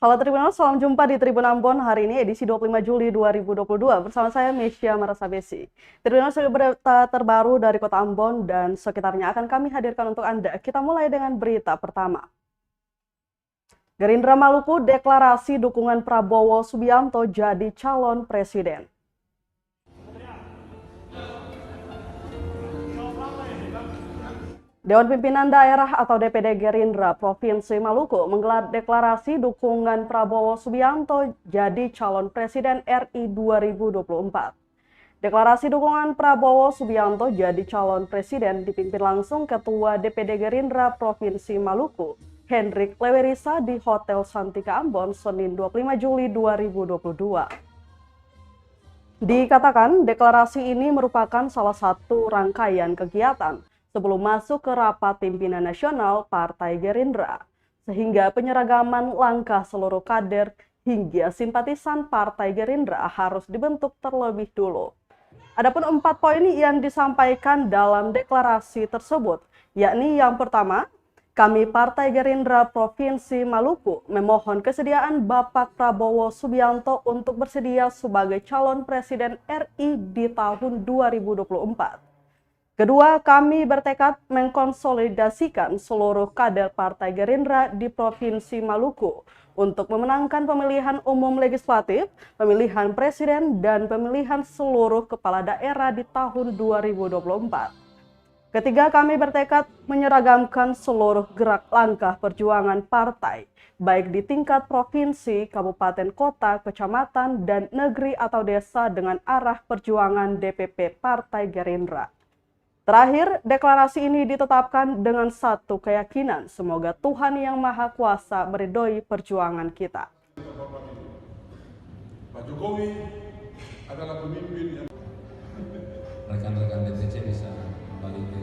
Halo Tribuners, salam jumpa di Tribun Ambon hari ini edisi 25 Juli 2022 bersama saya Mesya Marasabesi. Tribuners, berita terbaru dari Kota Ambon dan sekitarnya akan kami hadirkan untuk Anda. Kita mulai dengan berita pertama. Gerindra Maluku deklarasi dukungan Prabowo Subianto jadi calon presiden. Dewan Pimpinan Daerah atau DPD Gerindra Provinsi Maluku menggelar deklarasi dukungan Prabowo Subianto jadi calon Presiden RI 2024. Deklarasi dukungan Prabowo Subianto jadi calon presiden dipimpin langsung Ketua DPD Gerindra Provinsi Maluku, Hendrik Lewerisa di Hotel Santika Ambon, Senin 25 Juli 2022. Dikatakan deklarasi ini merupakan salah satu rangkaian kegiatan sebelum masuk ke rapat pimpinan nasional Partai Gerindra, sehingga penyeragaman langkah seluruh kader hingga simpatisan Partai Gerindra harus dibentuk terlebih dulu. Adapun 4 poin yang disampaikan dalam deklarasi tersebut, yakni yang pertama, kami Partai Gerindra Provinsi Maluku memohon kesediaan Bapak Prabowo Subianto untuk bersedia sebagai calon Presiden RI di tahun 2024. Kedua, kami bertekad mengkonsolidasikan seluruh kader Partai Gerindra di Provinsi Maluku untuk memenangkan pemilihan umum legislatif, pemilihan presiden, dan pemilihan seluruh kepala daerah di tahun 2024. Ketiga, kami bertekad menyeragamkan seluruh gerak langkah perjuangan partai, baik di tingkat provinsi, kabupaten, kota, kecamatan, dan negeri atau desa dengan arah perjuangan DPP Partai Gerindra. Terakhir, deklarasi ini ditetapkan dengan satu keyakinan, semoga Tuhan Yang Maha Kuasa meridhoi perjuangan kita. Pak Jokowi adalah pemimpin yang... Rekan-rekan DPC bisa kembali ke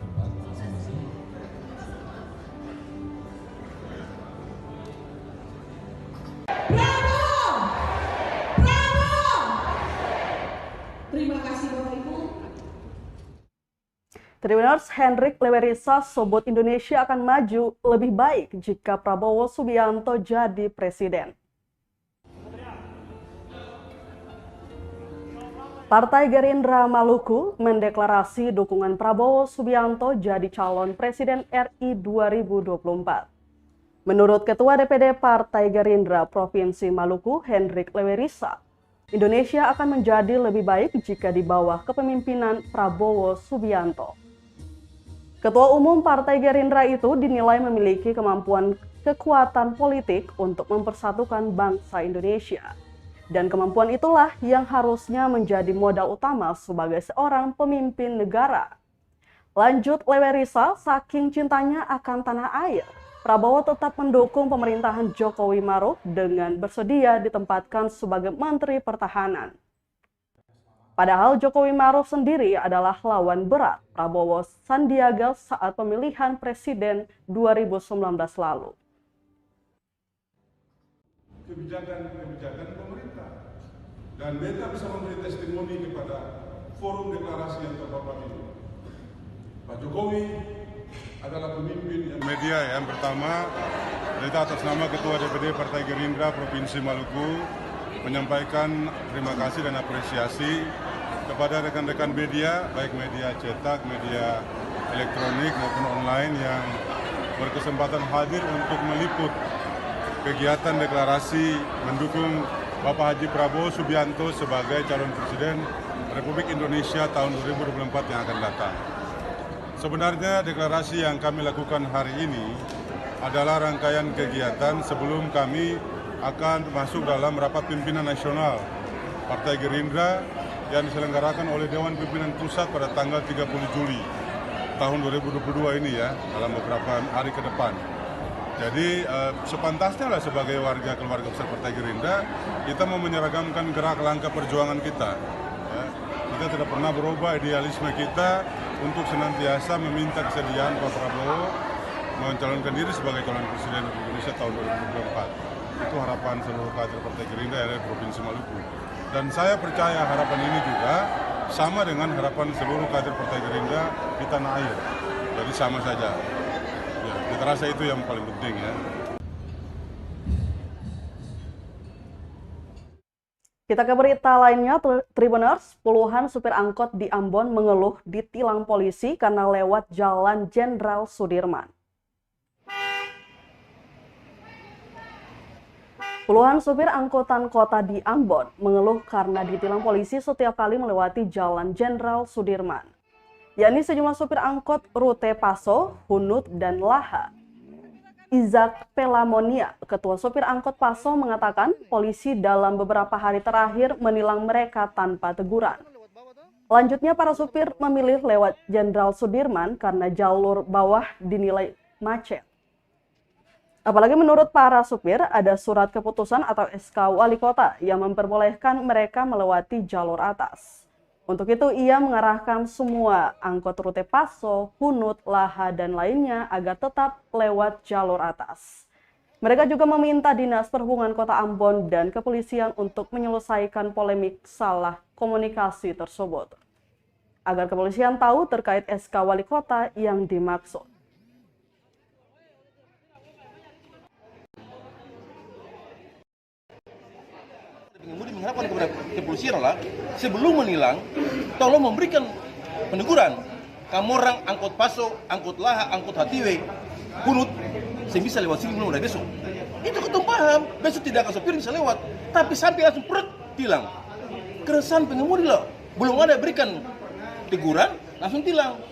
tempat masing-masing. Bravo! Bravo! Terima kasih Bapak Ibu. Tribuners, Hendrik Lewerisa sebut Indonesia akan maju lebih baik jika Prabowo Subianto jadi presiden. Partai Gerindra Maluku mendeklarasi dukungan Prabowo Subianto jadi calon presiden RI 2024. Menurut Ketua DPD Partai Gerindra Provinsi Maluku, Hendrik Lewerisa, Indonesia akan menjadi lebih baik jika di bawah kepemimpinan Prabowo Subianto. Ketua Umum Partai Gerindra itu dinilai memiliki kekuatan politik untuk mempersatukan bangsa Indonesia. Dan kemampuan itulah yang harusnya menjadi modal utama sebagai seorang pemimpin negara. Lanjut Lewerisa, saking cintanya akan tanah air, Prabowo tetap mendukung pemerintahan Jokowi Maruf dengan bersedia ditempatkan sebagai Menteri Pertahanan. Padahal Jokowi Maruf sendiri adalah lawan berat Prabowo Sandiaga saat pemilihan presiden 2019 lalu. Kebijakan pemerintah. Dan beta bisa memberi testimoni kepada forum deklarasi yang terhormat ini. Pak Jokowi adalah pemimpin yang... Media yang pertama, beta atas nama Ketua DPD Partai Gerindra Provinsi Maluku menyampaikan terima kasih dan apresiasi kepada rekan-rekan media, baik media cetak, media elektronik maupun online yang berkesempatan hadir untuk meliput kegiatan deklarasi mendukung Bapak Haji Prabowo Subianto sebagai calon presiden Republik Indonesia tahun 2024 yang akan datang. Sebenarnya deklarasi yang kami lakukan hari ini adalah rangkaian kegiatan sebelum kami akan masuk dalam rapat pimpinan nasional Partai Gerindra yang diselenggarakan oleh Dewan Pimpinan Pusat pada tanggal 30 Juli tahun 2022 ini ya, dalam beberapa hari ke depan. Jadi sepantasnya lah sebagai warga keluarga besar Partai Gerindra, kita mau menyeragamkan gerak langkah perjuangan kita. Ya. Kita tidak pernah berubah idealisme kita untuk senantiasa meminta kesediaan Pak Prabowo mencalonkan diri sebagai calon presiden Republik Indonesia tahun 2024. Itu harapan seluruh kader Partai Gerindra dari Provinsi Maluku. Dan saya percaya harapan ini juga sama dengan harapan seluruh kader Partai Gerindra di tanah air. Jadi sama saja. Ya, kita rasa itu yang paling penting ya. Kita ke berita lainnya, Tribuners, puluhan supir angkot di Ambon mengeluh ditilang polisi karena lewat Jalan Jenderal Sudirman. Puluhan supir angkutan kota di Ambon mengeluh karena ditilang polisi setiap kali melewati Jalan Jenderal Sudirman, yakni sejumlah supir angkot rute Paso, Hunut, dan Laha. Izak Pelamonia, ketua supir angkot Paso, mengatakan polisi dalam beberapa hari terakhir menilang mereka tanpa teguran. Lanjutnya, para supir memilih lewat Jenderal Sudirman karena jalur bawah dinilai macet. Apalagi menurut para supir, ada surat keputusan atau SK Wali Kota yang memperbolehkan mereka melewati jalur atas. Untuk itu, ia mengarahkan semua angkot rute Paso, Hunut, Laha, dan lainnya agar tetap lewat jalur atas. Mereka juga meminta Dinas Perhubungan Kota Ambon dan kepolisian untuk menyelesaikan polemik salah komunikasi tersebut, agar kepolisian tahu terkait SK Wali Kota yang dimaksud. Pengemudi mengharapkan kepada kepolisian adalah sebelum menilang, tolong memberikan peneguran. Kamu orang angkut Paso, angkut Laha, angkut Hatiwe, Hunut, saya bisa lewat sini mulai besok. Itu ketemu paham, besok tidak akan sopir bisa lewat. Tapi sampai langsung perut tilang. Keresahan pengemudi loh, belum ada berikan teguran, langsung tilang.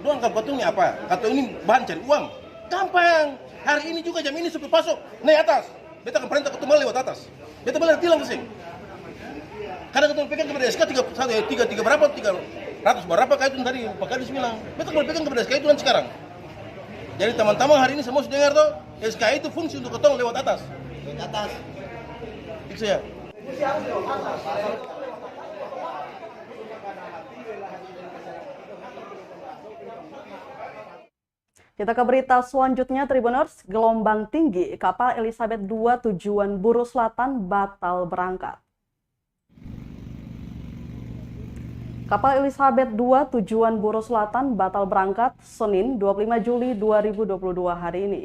Doang katanya apa? Kata ini bahan cari uang. Gampang. Hari ini juga jam ini sopir Paso naik atas. Beta akan perintah ketemu lewat atas. Beta boleh tilang ke sini. Karena ketemu pegang kepada SK 3 berapa? 300 berapa kayak itu tadi Pak Kadis bilang. Beta boleh pegang kepada SK itu dan sekarang. Jadi teman-teman hari ini semua sudah dengar tuh, SK itu fungsi untuk ketemu lewat atas. Lewat atas. Itu ya. Kita ke berita selanjutnya, Tribuners, gelombang tinggi kapal Elizabeth II tujuan Buru Selatan batal berangkat. Kapal Elizabeth II tujuan Buru Selatan batal berangkat Senin 25 Juli 2022 hari ini.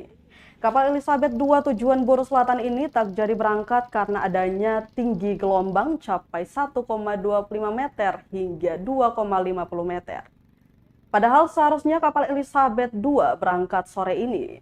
Kapal Elizabeth II tujuan Buru Selatan ini tak jadi berangkat karena adanya tinggi gelombang capai 1,25 meter hingga 2,50 meter. Padahal seharusnya kapal Elizabeth II berangkat sore ini.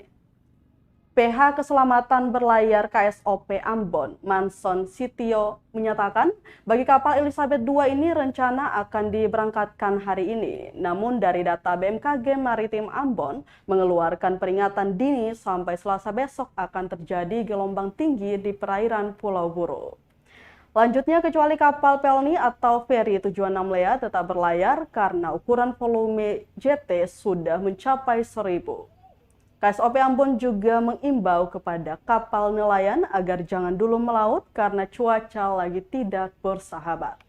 PH Keselamatan Berlayar KSOP Ambon, Manson Sitio, menyatakan bagi kapal Elizabeth II ini rencana akan diberangkatkan hari ini. Namun dari data BMKG Maritim Ambon mengeluarkan peringatan dini sampai Selasa besok akan terjadi gelombang tinggi di perairan Pulau Buru. Lanjutnya, kecuali kapal Pelni atau feri tujuan Namlea tetap berlayar karena ukuran volume JT sudah mencapai 1000. KSOP Ambon juga mengimbau kepada kapal nelayan agar jangan dulu melaut karena cuaca lagi tidak bersahabat.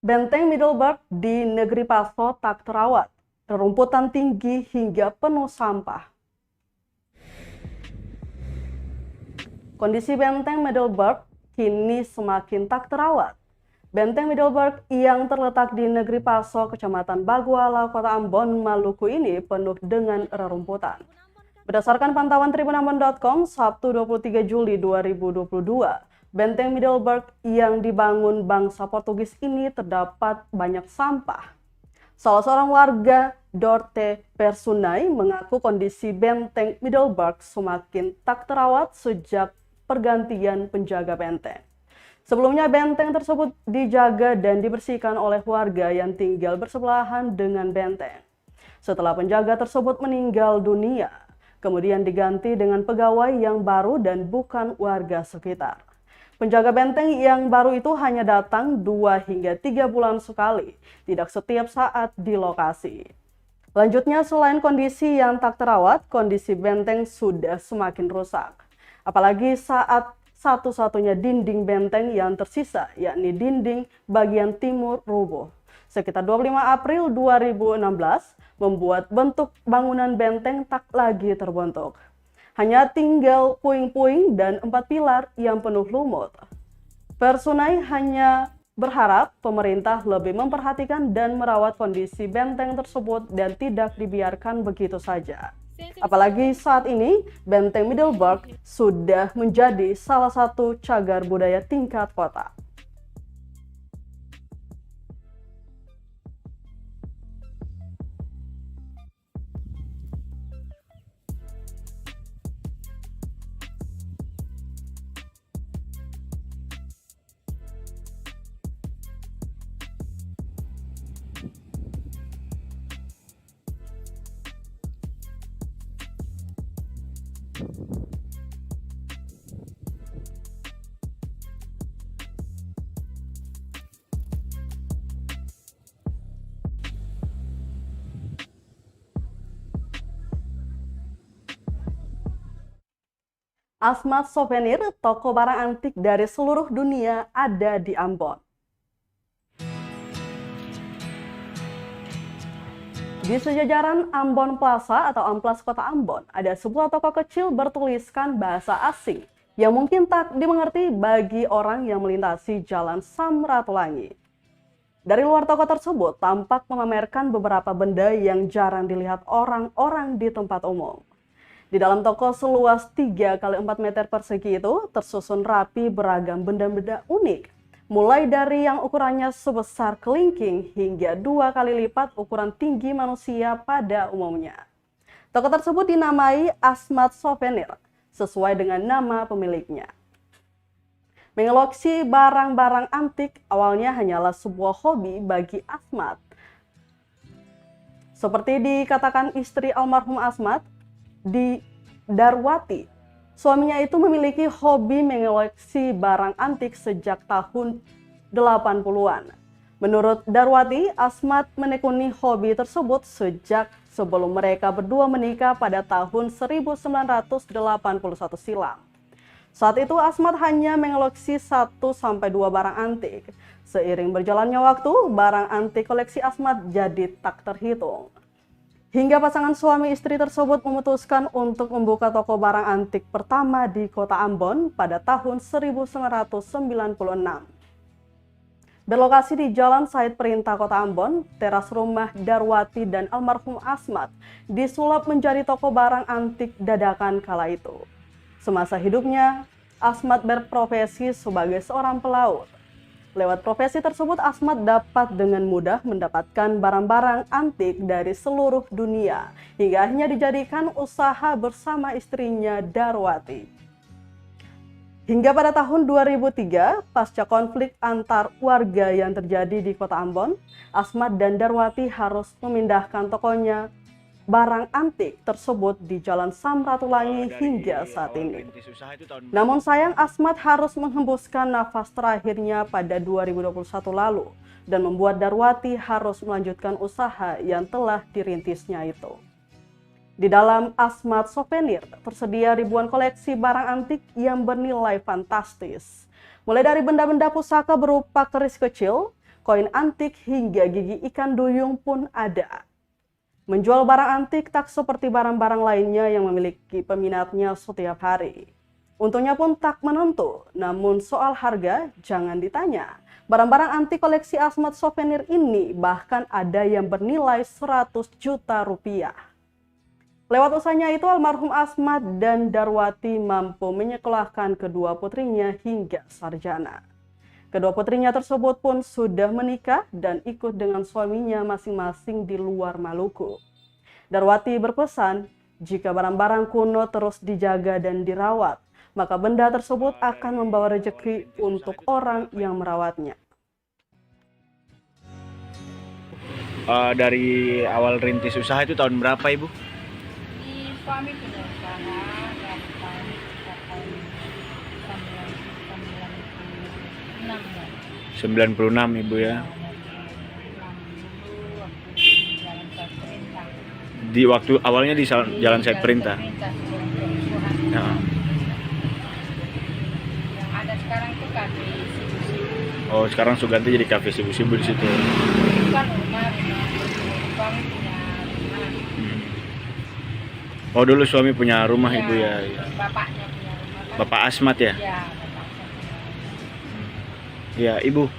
Benteng Middleburg di Negeri Paso tak terawat, rerumputan tinggi hingga penuh sampah. Kondisi Benteng Middleburg kini semakin tak terawat. Benteng Middleburg yang terletak di Negeri Paso, Kecamatan Baguala, Kota Ambon, Maluku ini penuh dengan rerumputan. Berdasarkan pantauan tribunambon.com, Sabtu 23 Juli 2022, Benteng Middleburg yang dibangun bangsa Portugis ini terdapat banyak sampah. Salah seorang warga Dorte Persunai mengaku kondisi Benteng Middleburg semakin tak terawat sejak pergantian penjaga benteng. Sebelumnya benteng tersebut dijaga dan dibersihkan oleh warga yang tinggal bersebelahan dengan benteng. Setelah penjaga tersebut meninggal dunia, kemudian diganti dengan pegawai yang baru dan bukan warga sekitar. Penjaga benteng yang baru itu hanya datang 2 hingga 3 bulan sekali, tidak setiap saat di lokasi. Lanjutnya, selain kondisi yang tak terawat, kondisi benteng sudah semakin rusak. Apalagi saat satu-satunya dinding benteng yang tersisa, yakni dinding bagian timur rubuh. Sekitar 25 April 2016, membuat bentuk bangunan benteng tak lagi terbentuk. Hanya tinggal puing-puing dan 4 pilar yang penuh lumut. Persunai hanya berharap pemerintah lebih memperhatikan dan merawat kondisi benteng tersebut dan tidak dibiarkan begitu saja. Apalagi saat ini, Benteng Middelburg sudah menjadi salah satu cagar budaya tingkat kota. Asmat Souvenir, toko barang antik dari seluruh dunia, ada di Ambon. Di sejajaran Ambon Plaza atau Amplas Kota Ambon, ada sebuah toko kecil bertuliskan bahasa asing yang mungkin tak dimengerti bagi orang yang melintasi Jalan Samratulangi. Dari luar toko tersebut tampak memamerkan beberapa benda yang jarang dilihat orang-orang di tempat umum. Di dalam toko seluas 3 x 4 meter persegi itu tersusun rapi beragam benda-benda unik. Mulai dari yang ukurannya sebesar kelingking hingga 2 kali lipat ukuran tinggi manusia pada umumnya. Toko tersebut dinamai Asmat Souvenir sesuai dengan nama pemiliknya. Mengoleksi barang-barang antik awalnya hanyalah sebuah hobi bagi Asmat. Seperti dikatakan istri almarhum Asmat, di Darwati, suaminya itu memiliki hobi mengoleksi barang antik sejak tahun 80-an. Menurut Darwati, Asmat menekuni hobi tersebut sejak sebelum mereka berdua menikah pada tahun 1981 silam. Saat itu Asmat hanya mengoleksi 1-2 barang antik. Seiring berjalannya waktu, barang antik koleksi Asmat jadi tak terhitung. Hingga pasangan suami istri tersebut memutuskan untuk membuka toko barang antik pertama di kota Ambon pada tahun 1996. Berlokasi di Jalan Said Perintah Kota Ambon, teras rumah Darwati dan almarhum Asmat disulap menjadi toko barang antik dadakan kala itu. Semasa hidupnya, Asmat berprofesi sebagai seorang pelaut. Lewat profesi tersebut, Asmat dapat dengan mudah mendapatkan barang-barang antik dari seluruh dunia, hingga akhirnya dijadikan usaha bersama istrinya Darwati. Hingga pada tahun 2003, pasca konflik antar warga yang terjadi di kota Ambon, Asmat dan Darwati harus memindahkan tokonya barang antik tersebut di Jalan Samratulangi hingga saat ini. Namun sayang, Asmat harus menghembuskan nafas terakhirnya pada 2021 lalu dan membuat Darwati harus melanjutkan usaha yang telah dirintisnya itu. Di dalam Asmat Souvenir tersedia ribuan koleksi barang antik yang bernilai fantastis. Mulai dari benda-benda pusaka berupa keris kecil, koin antik hingga gigi ikan duyung pun ada. Menjual barang antik tak seperti barang-barang lainnya yang memiliki peminatnya setiap hari. Untungnya pun tak menentu, namun soal harga jangan ditanya. Barang-barang antik koleksi Asmat Souvenir ini bahkan ada yang bernilai 100 juta rupiah. Lewat usahanya itu, almarhum Asmat dan Darwati mampu menyekolahkan kedua putrinya hingga sarjana. Kedua putrinya tersebut pun sudah menikah dan ikut dengan suaminya masing-masing di luar Maluku. Darwati berpesan, jika barang-barang kuno terus dijaga dan dirawat, maka benda tersebut akan membawa rezeki untuk orang yang merawatnya. Dari awal rintis usaha itu tahun berapa, Ibu? Di suami punya usaha dari tahun 96, Ibu ya. Di waktu awalnya di Jalan Said Perintah. Ya. Oh, sekarang sudah ganti jadi kafe sibu-sibu di situ. Itu kan rumah suami punya rumah. Oh, dulu suami punya rumah ibu ya. Bapaknya punya rumah kan. Bapak Asmat ya? Ya, bapak. Ya, ibu.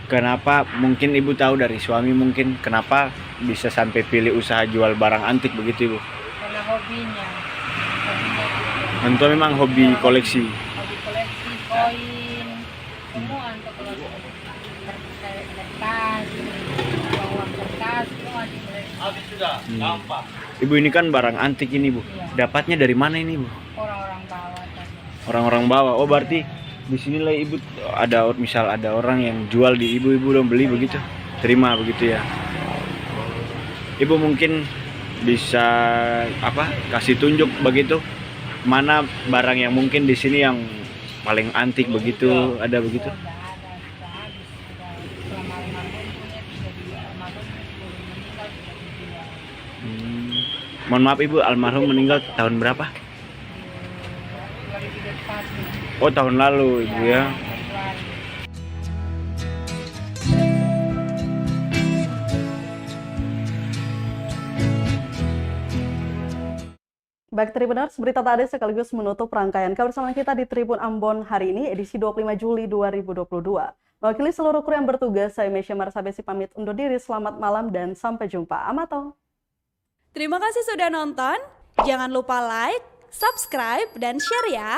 Kenapa mungkin ibu tahu dari suami mungkin kenapa bisa sampai pilih usaha jual barang antik begitu ibu? Karena hobinya dia. Tentu memang hobi koleksi. Hobi koleksi koin semua untuk kertas, uang kertas semua dikoleksi. Ibu ini kan barang antik ini bu. Iya. Dapatnya dari mana ini bu? Orang-orang bawah tadi. Orang-orang bawah. Oh berarti di sinilah ibu ada misal ada orang yang jual di ibu dan beli begitu, terima begitu ya. Ibu mungkin bisa kasih tunjuk begitu mana barang yang mungkin di sini yang paling antik begitu, ada begitu? Sudah habis, sudah selama almarhum punya sudah di almarhum belum meninggal sudah dijual. Mohon maaf ibu, almarhum meninggal tahun berapa? 2021. Oh tahun lalu ibu ya. Februari. Baik Tribuners, berita tadi sekaligus menutup rangkaian kebersamaan kita di Tribun Ambon hari ini, edisi 25 Juli 2022. Mewakili seluruh kru yang bertugas, saya Mesya Marsabesi pamit undur diri. Selamat malam dan sampai jumpa. Amato. Terima kasih sudah nonton. Jangan lupa like, subscribe, dan share ya.